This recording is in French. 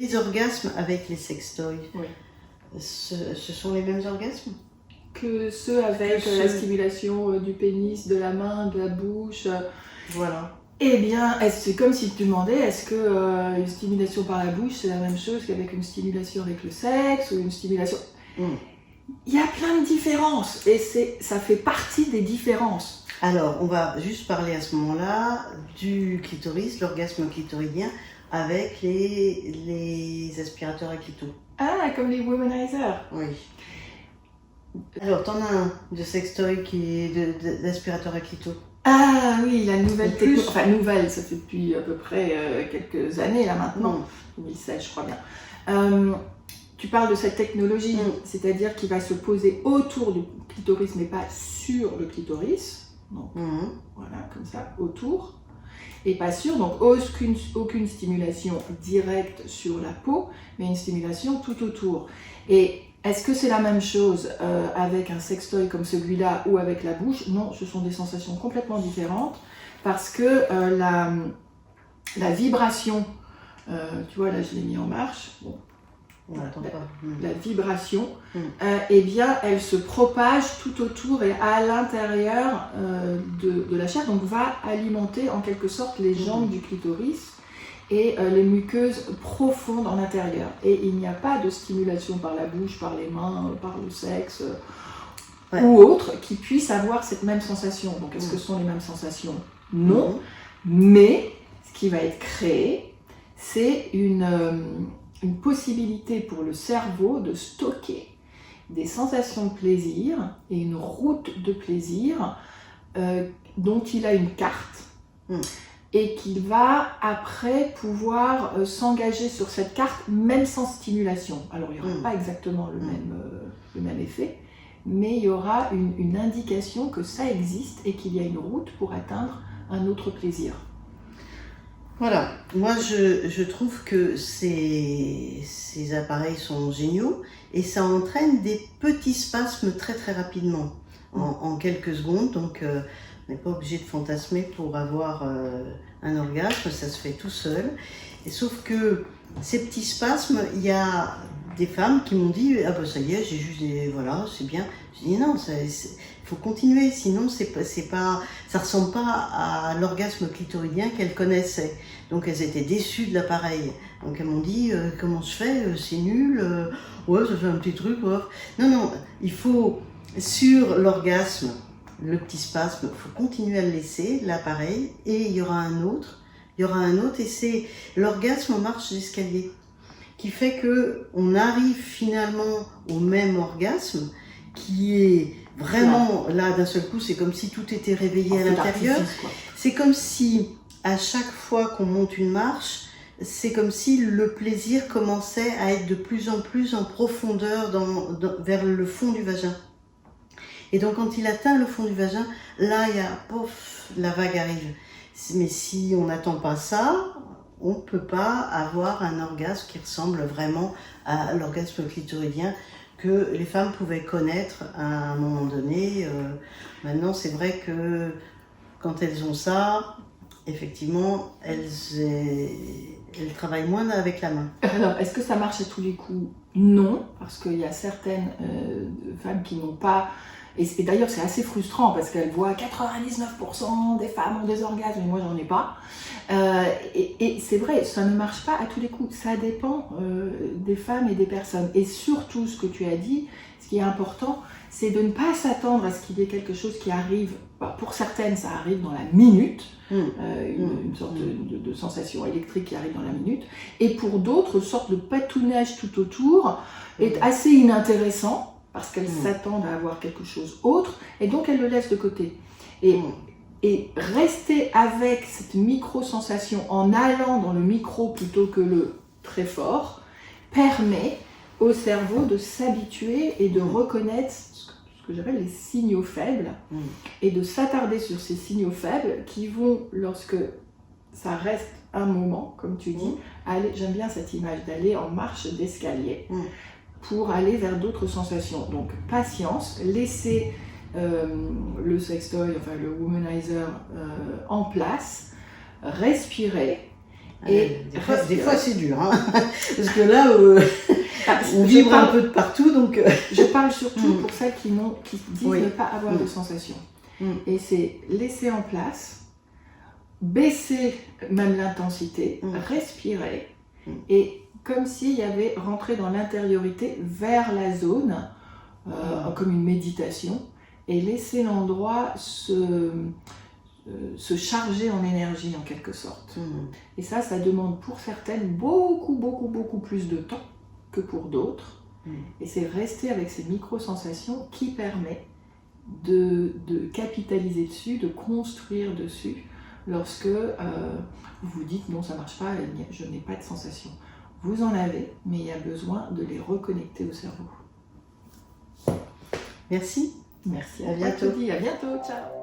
Les orgasmes avec les sextoys, Oui. ce sont les mêmes orgasmes? Que ceux avec la stimulation du pénis, de la main, de la bouche. Voilà. Eh bien, c'est comme si tu demandais, est-ce que une stimulation par la bouche, c'est la même chose qu'avec une stimulation avec le sexe ou une stimulation... Il y a plein de différences et ça fait partie des différences. Alors, on va juste parler à ce moment-là du clitoris, l'orgasme clitoridien, avec les aspirateurs à clito. Ah, comme les womanizers. Oui. Alors, t'en as un de sextoy qui est d'aspirateur à clito. Ah oui, la nouvelle technologie. Enfin, nouvelle, ça fait depuis à peu près quelques années là maintenant. 2016, je crois bien. Tu parles de cette technologie, c'est-à-dire qui va se poser autour du clitoris, mais pas sur le clitoris. Donc, voilà, comme ça, autour. Et pas sur, donc aucune stimulation directe sur la peau, mais une stimulation tout autour. Et est-ce que c'est la même chose avec un sextoy comme celui-là ou avec la bouche? Non, ce sont des sensations complètement différentes parce que la vibration, tu vois là je l'ai mis en marche, bon, la vibration, eh bien elle se propage tout autour et à l'intérieur de la chair, donc va alimenter en quelque sorte les jambes du clitoris et les muqueuses profondes en intérieur. Et il n'y a pas de stimulation par la bouche, par les mains, par le sexe ou autre qui puisse avoir cette même sensation. Donc est-ce que ce sont les mêmes sensations? Non. Mais ce qui va être créé, c'est une possibilité pour le cerveau de stocker des sensations de plaisir et une route de plaisir dont il a une carte. Et qu'il va après pouvoir s'engager sur cette carte, même sans stimulation. Alors il n'y aura pas exactement le même effet, mais il y aura une indication que ça existe et qu'il y a une route pour atteindre un autre plaisir. Voilà, moi je trouve que ces appareils sont géniaux et ça entraîne des petits spasmes très très rapidement, en quelques secondes, donc on n'est pas obligé de fantasmer pour avoir un orgasme, ça se fait tout seul. Et sauf que ces petits spasmes, il y a des femmes qui m'ont dit « Ah ben ça y est, j'ai juste des... voilà, c'est bien ». Je dis « Non, il faut continuer, sinon ça ressemble pas à l'orgasme clitoridien qu'elles connaissaient ». Donc elles étaient déçues de l'appareil. Donc elles m'ont dit « Comment je fais? C'est nul, ouais, ça fait un petit truc. Ouais. » Non, il faut, sur l'orgasme, le petit spasme, il faut continuer à le laisser, l'appareil, et il y aura un autre, et c'est l'orgasme en marche d'escalier, qui fait qu'on arrive finalement au même orgasme, qui est vraiment, là d'un seul coup, c'est comme si tout était réveillé à l'intérieur, c'est comme si, à chaque fois qu'on monte une marche, c'est comme si le plaisir commençait à être de plus en plus en profondeur vers le fond du vagin. Et donc quand il atteint le fond du vagin, là il y a, pouf, la vague arrive. Mais si on n'attend pas ça, on ne peut pas avoir un orgasme qui ressemble vraiment à l'orgasme clitoridien que les femmes pouvaient connaître à un moment donné. Maintenant c'est vrai que quand elles ont ça, effectivement, elles travaillent moins avec la main. Alors, est-ce que ça marche à tous les coups? Non, parce qu'il y a certaines femmes qui n'ont pas... Et d'ailleurs, c'est assez frustrant parce qu'elles voient 99% des femmes ont des orgasmes et moi, j'en ai pas. Et c'est vrai, ça ne marche pas à tous les coups. Ça dépend des femmes et des personnes. Et surtout, ce que tu as dit, ce qui est important, c'est de ne pas s'attendre à ce qu'il y ait quelque chose qui arrive. Pour certaines, ça arrive dans la minute, une sorte de sensation électrique qui arrive dans la minute. Et pour d'autres, une sorte de patounage tout autour est assez inintéressant parce qu'elles s'attendent à avoir quelque chose autre et donc elles le laissent de côté. Et rester avec cette micro-sensation en allant dans le micro plutôt que le très fort permet au cerveau de s'habituer et de reconnaître ce que j'appelle les signaux faibles et de s'attarder sur ces signaux faibles qui vont, lorsque ça reste un moment, comme tu dis, aller, j'aime bien cette image d'aller en marche d'escalier pour aller vers d'autres sensations. Donc patience, laissez le sextoy, enfin le womanizer en place, respirez Et des fois c'est dur, hein. Parce que là, on vibre un peu de partout. Donc je parle surtout pour celles qui disent oui. ne pas avoir de sensation. Mm. Et c'est laisser en place, baisser même l'intensité, respirer, et comme s'il y avait rentré dans l'intériorité vers la zone, comme une méditation, et laisser l'endroit se charger en énergie en quelque sorte. Et ça demande pour certaines beaucoup plus de temps que pour d'autres. Et c'est rester avec ces micro-sensations qui permet de capitaliser dessus, de construire dessus lorsque vous vous dites non, ça marche pas, je n'ai pas de sensation. Vous en avez, mais il y a besoin de les reconnecter au cerveau. Merci. Merci à bientôt. À bientôt, ciao.